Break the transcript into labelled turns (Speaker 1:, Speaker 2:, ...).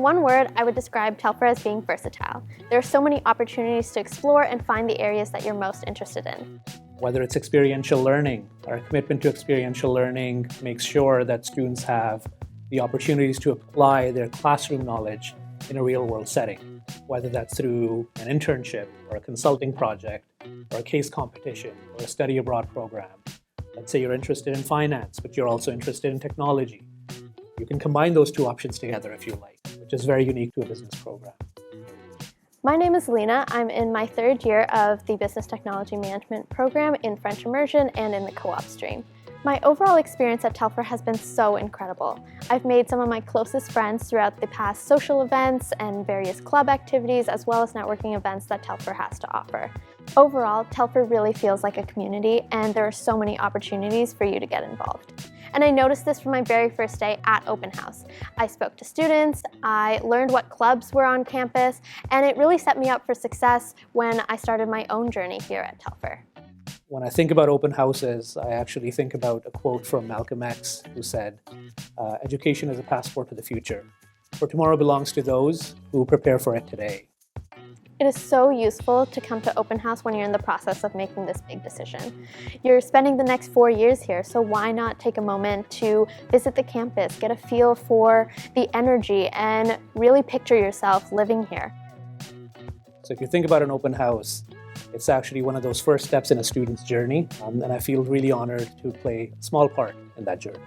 Speaker 1: one word, I would describe Telfer as being versatile. There are so many opportunities to explore and find the areas that you're most interested in.
Speaker 2: Whether it's experiential learning, our commitment to experiential learning makes sure that students have the opportunities to apply their classroom knowledge in a real-world setting, whether that's through an internship or a consulting project or a case competition or a study abroad program. Let's say you're interested in finance, but you're also interested in technology. You can combine those two options together if you like, which is very unique to a business program.
Speaker 1: My name is Lena. I'm in my third year of the Business Technology Management program in French Immersion and in the co-op stream. My overall experience at Telfer has been so incredible. I've made some of my closest friends throughout the past social events and various club activities, as well as networking events that Telfer has to offer. Overall, Telfer really feels like a community, and there are so many opportunities for you to get involved. And I noticed this from my very first day at Open House. I spoke to students, I learned what clubs were on campus, and it really set me up for success when I started my own journey here at Telfer.
Speaker 2: When I think about open houses, I actually think about a quote from Malcolm X who said, "Education is a passport to the future, for tomorrow belongs to those who prepare for it today."
Speaker 1: It is so useful to come to Open House when you're in the process of making this big decision. You're spending the next 4 years here, so why not take a moment to visit the campus, get a feel for the energy, and really picture yourself living here.
Speaker 2: So if you think about an open house, it's actually one of those first steps in a student's journey, and I feel really honored to play a small part in that journey.